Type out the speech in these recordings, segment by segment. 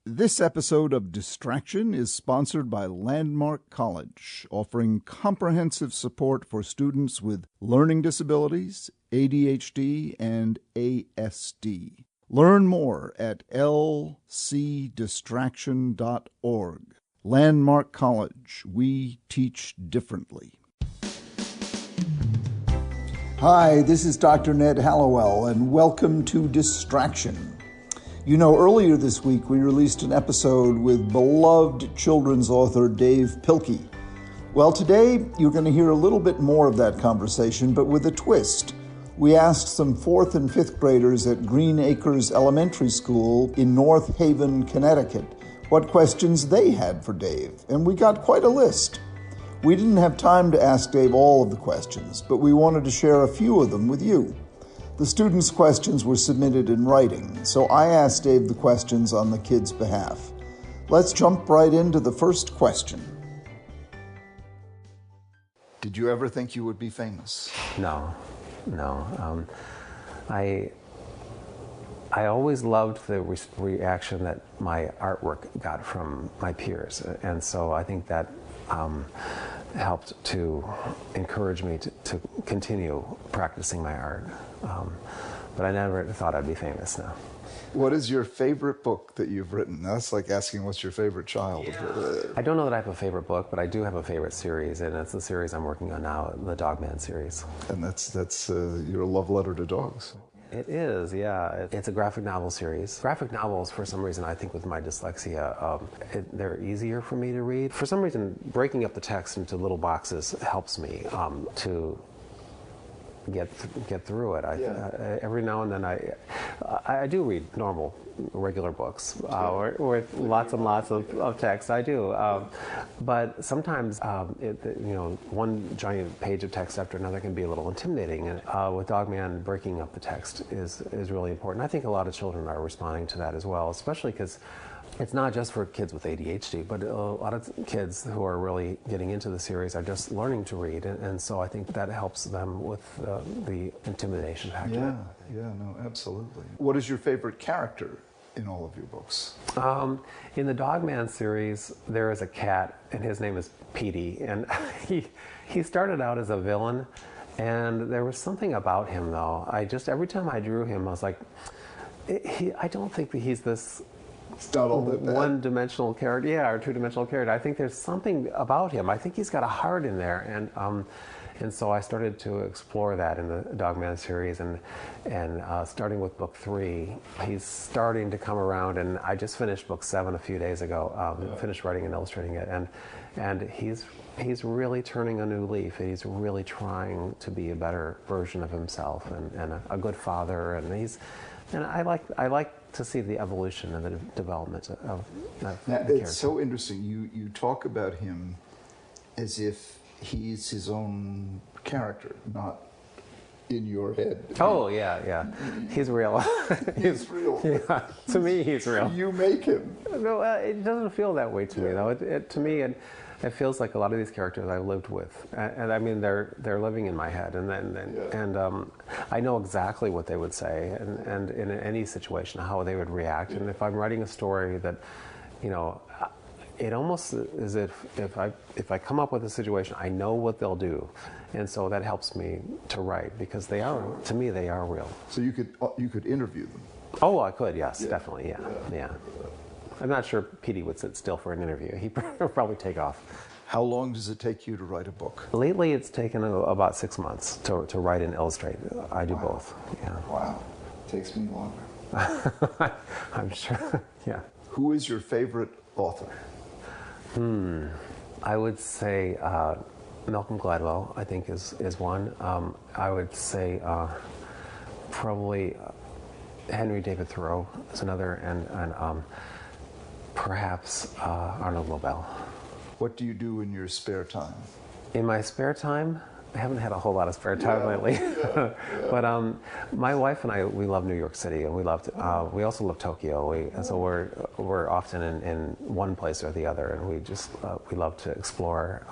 This episode of Distraction is sponsored by Landmark College, offering comprehensive support for students with learning disabilities, ADHD, and ASD. Learn more at lcdistraction.org. Landmark College, we teach differently. Hi, this is Dr. Ned Hallowell, and welcome to Distraction. You know, earlier this week we released an episode with beloved children's author Dav Pilkey. Well, today you're going to hear a little bit more of that conversation, but with a twist. We asked some 4th and 5th graders at Green Acres Elementary School in North Haven, Connecticut, what questions they had for Dave, and we got quite a list. We didn't have time to ask Dave all of the questions, but we wanted to share a few of them with you. The students' questions were submitted in writing, so I asked Dave the questions on the kids' behalf. Let's jump right into the first question. Did you ever think you would be famous? No. I always loved the reaction that my artwork got from my peers, and so I think that helped to encourage me to continue practicing my art. But I never thought I'd be famous now. What is your favorite book that you've written? That's like asking what's your favorite child. Yeah. I don't know that I have a favorite book, but I do have a favorite series, and it's the series I'm working on now, the Dogman series. And that's your love letter to dogs. It is, yeah. It's a graphic novel series. Graphic novels, for some reason, I think with my dyslexia, they're easier for me to read. For some reason, breaking up the text into little boxes helps me to get through it. Every now and then I do read normal, regular books with lots and lots of text. I do, but sometimes one giant page of text after another can be a little intimidating. And with Dogman, breaking up the text is really important. I think a lot of children are responding to that as well, especially because it's not just for kids with ADHD, but a lot of kids who are really getting into the series are just learning to read, and so I think that helps them with the intimidation factor. Yeah, no, absolutely. What is your favorite character in all of your books? In the Dogman series, there is a cat, and his name is Petey, and he started out as a villain, and there was something about him, though. Every time I drew him, I was like, I don't think that he's this one-dimensional character, or two-dimensional character. I think there's something about him. I think he's got a heart in there, and so I started to explore that in the Dogman series, and starting with book 3, he's starting to come around, and I just finished book 7 a few days ago. Finished writing and illustrating it, and he's really turning a new leaf. He's really trying to be a better version of himself, and a good father, and I like to see the evolution and the development of now, it's so interesting. You talk about him as if he's his own character, not in your head. Oh, yeah. He's real. He's real. Yeah, to me, he's real. You make him. No, it doesn't feel that way to me, though. To me, it feels like a lot of these characters I've lived with, and I mean they're living in my head, and I know exactly what they would say, and in any situation how they would react. And if I'm writing a story that, it almost is if I come up with a situation, I know what they'll do, and so that helps me to write because they are, to me, they are real. So you could interview them. Oh, I could, yes, definitely, yeah. I'm not sure Petey would sit still for an interview. He'd probably take off. How long does it take you to write a book? Lately, it's taken about 6 months to write and illustrate. I do both. Yeah. Wow. Takes me longer. I'm sure. Yeah. Who is your favorite author? I would say Malcolm Gladwell, I think, is one. I would say probably Henry David Thoreau is another, and perhaps Arnold Lobel. What do you do in your spare time? In my spare time, I haven't had a whole lot of spare time lately. But my wife and I, we love New York City, and we also love Tokyo. So we're often in one place or the other, and we love to explore.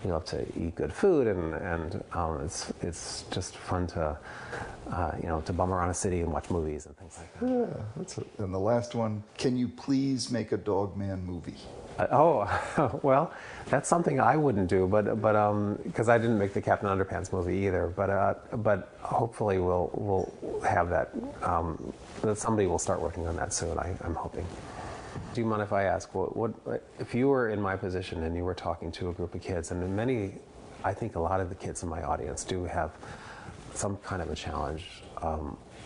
We love to eat good food, and it's just fun to to bum around a city and watch movies and things like that. Yeah, that's it. And the last one, can you please make a Dog Man movie? Well, that's something I wouldn't do, but because I didn't make the Captain Underpants movie either. But hopefully we'll have that. That somebody will start working on that soon. I'm hoping. Do you mind if I ask, what if you were in my position and you were talking to a group of kids, and I think a lot of the kids in my audience do have some kind of a challenge,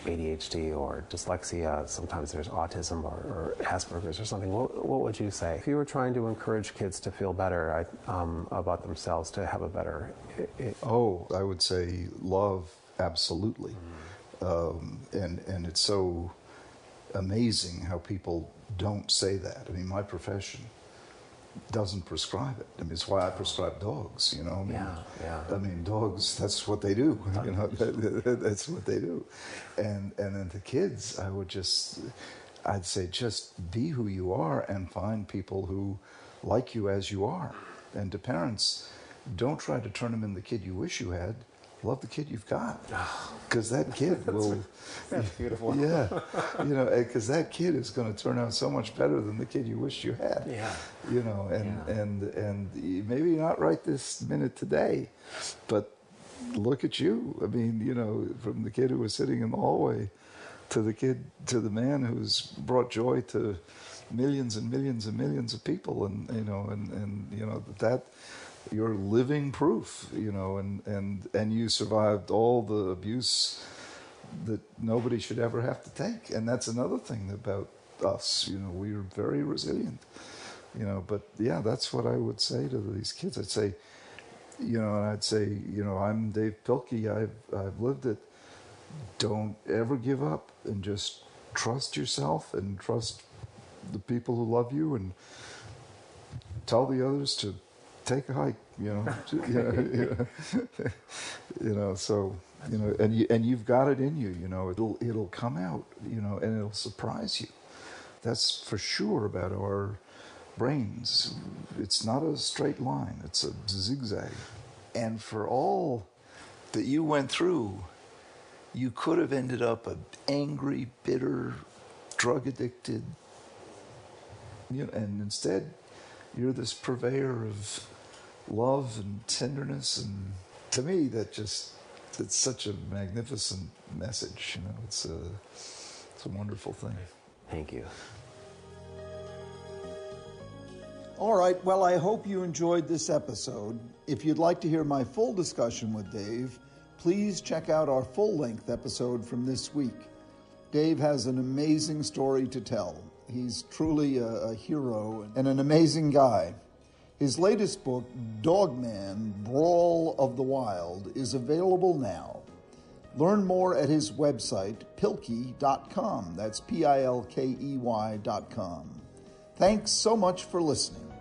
ADHD or dyslexia, sometimes there's autism or Asperger's or something. What would you say? If you were trying to encourage kids to feel better about themselves, to have a better... I would say love, absolutely. And it's so amazing how people don't say that. I mean, my profession doesn't prescribe it. I mean, it's why I prescribe dogs, you know. I mean, dogs, that's what they do. You know, that's what they do. And then to kids, I'd say just be who you are and find people who like you as you are. And to parents, don't try to turn them into the kid you wish you had. Love the kid you've got, because that kid will. That's beautiful. Yeah, you know, because that kid is going to turn out so much better than the kid you wished you had. Yeah. You know, and maybe not right this minute today, but look at you. I mean, you know, from the kid who was sitting in the hallway to the man who's brought joy to millions and millions and millions of people, and you know that. You're living proof, you know, and you survived all the abuse that nobody should ever have to take. And that's another thing about us, you know, we are very resilient, you know. But yeah, that's what I would say to these kids. I'd say, you know, I'm Dave Pilkey. I've lived it. Don't ever give up, and just trust yourself and trust the people who love you, and tell the others to take a hike, you know. You know, so, you know, and you've got it in you, you know. It'll come out, you know, and it'll surprise you. That's for sure about our brains. It's not a straight line, it's a zigzag. And for all that you went through, you could have ended up an angry, bitter, drug addicted, you know, and instead you're this purveyor of love and tenderness. And to me, it's such a magnificent message, you know. It's a wonderful thing. Thank you. All right, well, I hope you enjoyed this episode. If you'd like to hear my full discussion with Dave, please check out our full-length episode from this week. Dave has an amazing story to tell. He's truly a hero and an amazing guy. His latest book, Dog Man, Brawl of the Wild, is available now. Learn more at his website, pilkey.com. That's Pilkey.com. Thanks so much for listening.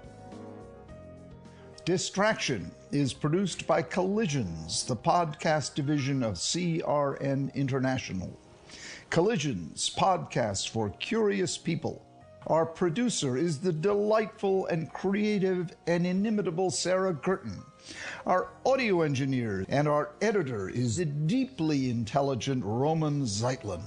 Distraction is produced by Collisions, the podcast division of CRN International. Collisions, podcasts for curious people. Our producer is the delightful and creative and inimitable Sarah Girton. Our audio engineer and our editor is the deeply intelligent Roman Zeitlin.